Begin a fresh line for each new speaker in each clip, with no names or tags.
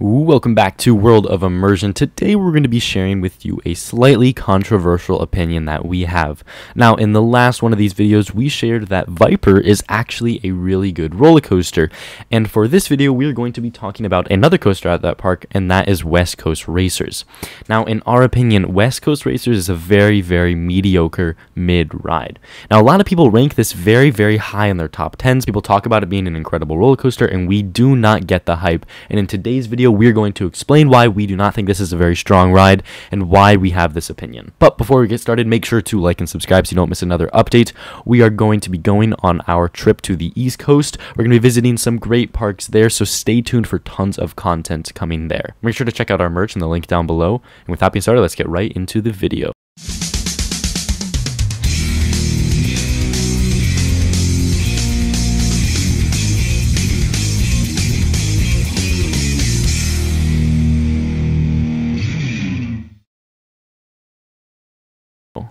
Welcome back to World of Immersion. Today we're going to be sharing with you a slightly controversial opinion that we have. Now, in the last one of these videos, we shared that Viper is actually a really good roller coaster. And for this video, we're going to be talking about another coaster at that park, and that is West Coast Racers. Now, in our opinion, West Coast Racers is a very, very mediocre mid-ride. Now, a lot of people rank this very, very high in their top 10s. People talk about it being an incredible roller coaster, and we do not get the hype. And in today's video, we're going to explain why we do not think this is a very strong ride and why we have this opinion. But before we get started, make sure to like and subscribe so you don't miss another update. We are going to be going on our trip to the East Coast. We're going to be visiting some great parks there, so stay tuned for tons of content coming there. Make sure to check out our merch in the link down below. And with that being started, let's get right into the video.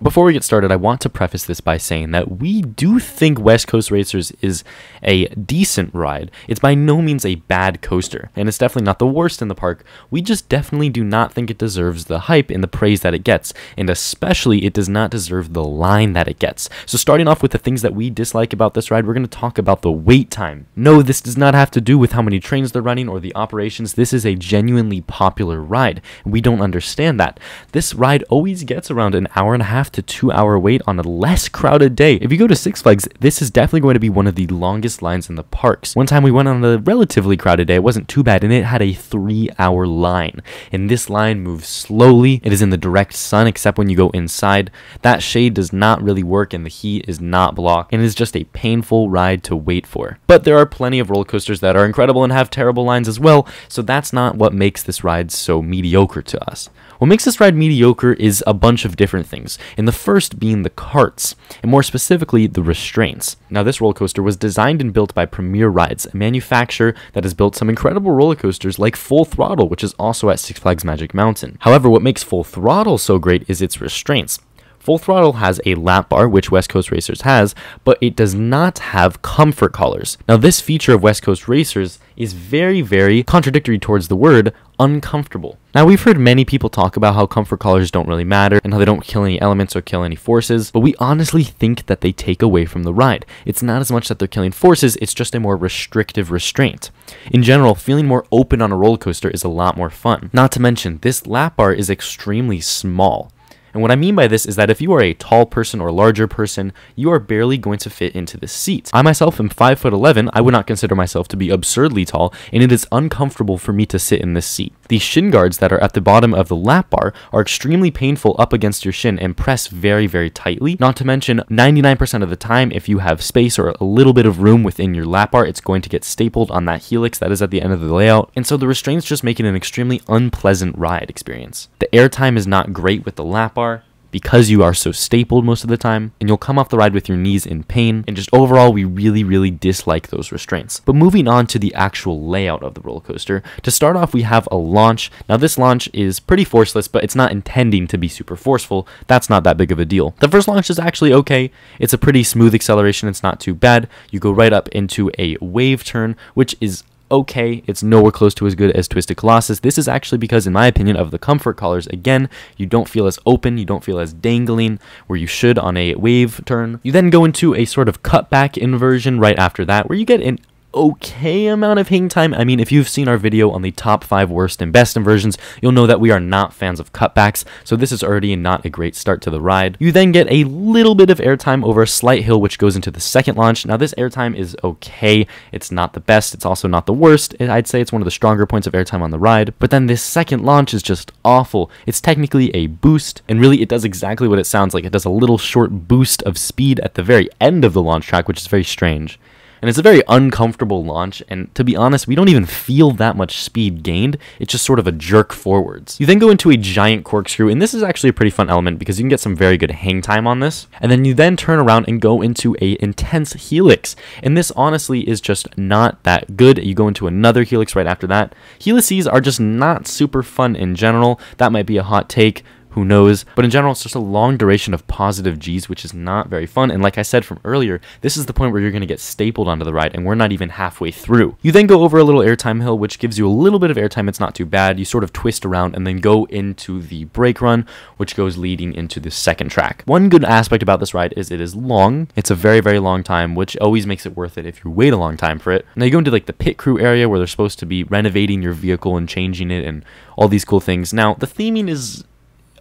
Before we get started, I want to preface this by saying that we do think West Coast Racers is a decent ride. It's by no means a bad coaster, and it's definitely not the worst in the park. We just definitely do not think it deserves the hype and the praise that it gets, and especially it does not deserve the line that it gets. So starting off with the things that we dislike about this ride, we're going to talk about the wait time. No, this does not have to do with how many trains they're running or the operations. This is a genuinely popular ride, and we don't understand that. This ride always gets around an hour and a half to 2 hour wait on a less crowded day. If you go to Six Flags, this is definitely going to be one of the longest lines in the parks. One time we went on a relatively crowded day, it wasn't too bad, and it had a 3-hour line. And this line moves slowly. It is in the direct sun, except when you go inside. That shade does not really work, and the heat is not blocked, and it is just a painful ride to wait for. But there are plenty of roller coasters that are incredible and have terrible lines as well, so that's not what makes this ride so mediocre to us. What makes this ride mediocre is a bunch of different things, and the first being the carts, and more specifically, the restraints. Now, this roller coaster was designed and built by Premier Rides, a manufacturer that has built some incredible roller coasters like Full Throttle, which is also at Six Flags Magic Mountain. However, what makes Full Throttle so great is its restraints. Full Throttle has a lap bar, which West Coast Racers has, but it does not have comfort collars. Now, this feature of West Coast Racers is very, very contradictory towards the word uncomfortable. Now, we've heard many people talk about how comfort collars don't really matter and how they don't kill any elements or kill any forces, but we honestly think that they take away from the ride. It's not as much that they're killing forces, it's just a more restrictive restraint. In general, feeling more open on a roller coaster is a lot more fun. Not to mention, this lap bar is extremely small. And what I mean by this is that if you are a tall person or larger person, you are barely going to fit into the seat. I myself am 5'11". I would not consider myself to be absurdly tall, and it is uncomfortable for me to sit in this seat. The shin guards that are at the bottom of the lap bar are extremely painful up against your shin and press very, very tightly. Not to mention, 99% of the time, if you have space or a little bit of room within your lap bar, it's going to get stapled on that helix that is at the end of the layout. And so the restraints just make it an extremely unpleasant ride experience. The airtime is not great with the lap bar because you are so stapled most of the time, and you'll come off the ride with your knees in pain, and just overall we really dislike those restraints. But moving on to the actual layout of the roller coaster, to start off we have a launch. Now, this launch is pretty forceless, but it's not intending to be super forceful. That's not that big of a deal. The first launch is actually okay. It's a pretty smooth acceleration. It's not too bad. You go right up into a wave turn, which is okay. It's nowhere close to as good as Twisted Colossus. This is actually because, in my opinion, of the comfort collars. Again, you don't feel as open, you don't feel as dangling where you should on a wave turn. You then go into a sort of cutback inversion right after that, where you get an okay amount of hang time. I mean, if you've seen our video on the top 5 worst and best inversions, you'll know that we are not fans of cutbacks, so this is already not a great start to the ride. You then get a little bit of airtime over a slight hill, which goes into the second launch. Now, this airtime is okay. It's not the best. It's also not the worst. I'd say it's one of the stronger points of airtime on the ride, but then this second launch is just awful. It's technically a boost, and really it does exactly what it sounds like. It does a little short boost of speed at the very end of the launch track, which is very strange. And it's a very uncomfortable launch, and to be honest, we don't even feel that much speed gained. It's just sort of a jerk forwards. You then go into a giant corkscrew, and this is actually a pretty fun element because you can get some very good hang time on this. And then you then turn around and go into a intense helix, and this honestly is just not that good. You go into another helix right after that. Helices are just not super fun in general. That might be a hot take, who knows? But in general, it's just a long duration of positive G's, which is not very fun. And like I said from earlier, this is the point where you're going to get stapled onto the ride, and we're not even halfway through. You then go over a little airtime hill, which gives you a little bit of airtime. It's not too bad. You sort of twist around and then go into the brake run, which goes leading into the second track. One good aspect about this ride is it is long. It's a very, very long time, which always makes it worth it if you wait a long time for it. Now you go into like the pit crew area where they're supposed to be renovating your vehicle and changing it and all these cool things. Now the theming is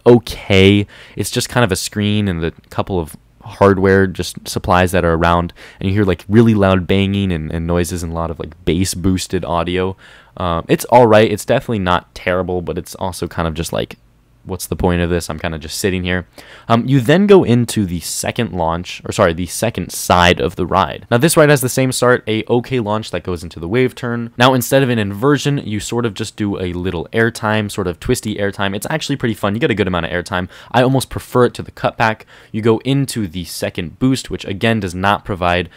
okay. It's just kind of a screen and a couple of hardware, just supplies that are around, and you hear like really loud banging and noises and a lot of like bass boosted audio. It's alright. It's definitely not terrible, but it's also kind of just like, what's the point of this? I'm kind of just sitting here. You then go into the second the second side of the ride. Now this ride has the same start, a okay launch that goes into the wave turn. Now instead of an inversion, you sort of just do a little airtime, sort of twisty airtime. It's actually pretty fun. You get a good amount of airtime. I almost prefer it to the cutback. You go into the second boost, which again does not provide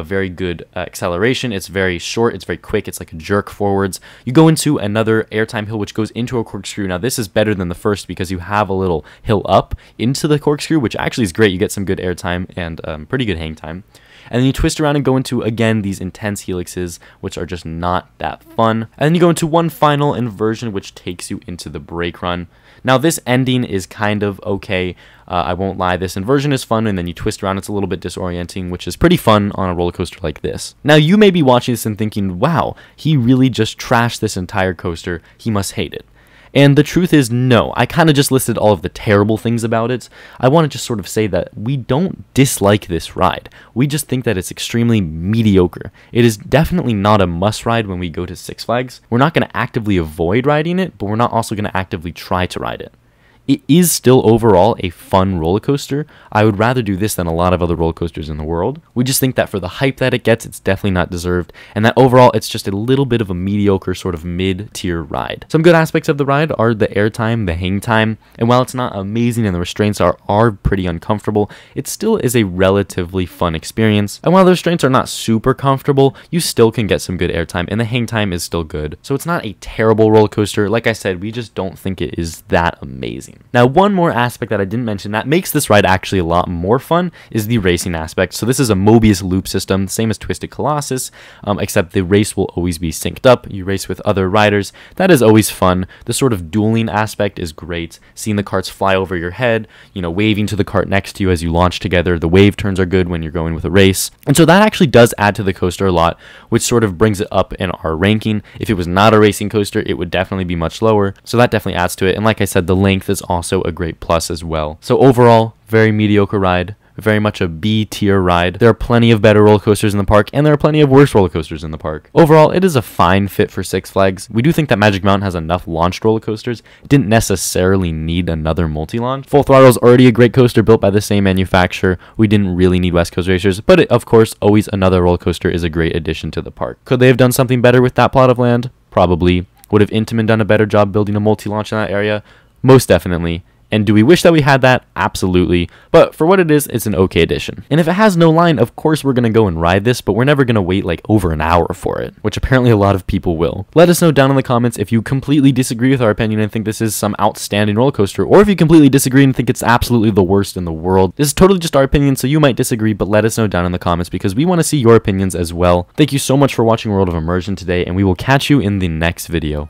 very good acceleration. It's very short, it's very quick, it's like a jerk forwards. You go into another airtime hill which goes into a corkscrew. Now this is better than the first because you have a little hill up into the corkscrew, which actually is great. You get some good airtime and pretty good hang time. And then you twist around and go into, again, these intense helixes, which are just not that fun. And then you go into one final inversion, which takes you into the brake run. Now, this ending is kind of okay. I won't lie, this inversion is fun, and then you twist around. It's a little bit disorienting, which is pretty fun on a roller coaster like this. Now, you may be watching this and thinking, wow, he really just trashed this entire coaster. He must hate it. And the truth is, no. I kind of just listed all of the terrible things about it. I want to just sort of say that we don't dislike this ride. We just think that it's extremely mediocre. It is definitely not a must ride when we go to Six Flags. We're not going to actively avoid riding it, but we're not also going to actively try to ride it. It is still overall a fun roller coaster. I would rather do this than a lot of other roller coasters in the world. We just think that for the hype that it gets, it's definitely not deserved, and that overall it's just a little bit of a mediocre sort of mid-tier ride. Some good aspects of the ride are the airtime, the hang time, and while it's not amazing and the restraints are pretty uncomfortable, it still is a relatively fun experience. And while the restraints are not super comfortable, you still can get some good airtime, and the hang time is still good. So it's not a terrible roller coaster. Like I said, we just don't think it is that amazing. Now, one more aspect that I didn't mention that makes this ride actually a lot more fun is the racing aspect. So this is a Mobius loop system, same as Twisted Colossus, except the race will always be synced up. You race with other riders. That is always fun. The sort of dueling aspect is great. Seeing the carts fly over your head, you know, waving to the cart next to you as you launch together. The wave turns are good when you're going with a race. And so that actually does add to the coaster a lot, which sort of brings it up in our ranking. If it was not a racing coaster, it would definitely be much lower. So that definitely adds to it. And like I said, the length is also a great plus as well. So overall, very mediocre ride, very much a B tier ride. There are plenty of better roller coasters in the park, and there are plenty of worse roller coasters in the park. Overall, it is a fine fit for Six Flags. We do think that Magic Mountain has enough launched roller coasters. It didn't necessarily need another multi-launch. Full Throttle is already a great coaster built by the same manufacturer. We didn't really need West Coast Racers, but of course, always another roller coaster is a great addition to the park. Could they have done something better with that plot of land? Probably. Would have Intamin done a better job building a multi-launch in that area? Most definitely. And do we wish that we had that? Absolutely. But for what it is, it's an okay addition. And if it has no line, of course we're going to go and ride this, but we're never going to wait like over an hour for it, which apparently a lot of people will. Let us know down in the comments if you completely disagree with our opinion and think this is some outstanding roller coaster, or if you completely disagree and think it's absolutely the worst in the world. This is totally just our opinion, so you might disagree, but let us know down in the comments because we want to see your opinions as well. Thank you so much for watching World of Immersion today, and we will catch you in the next video.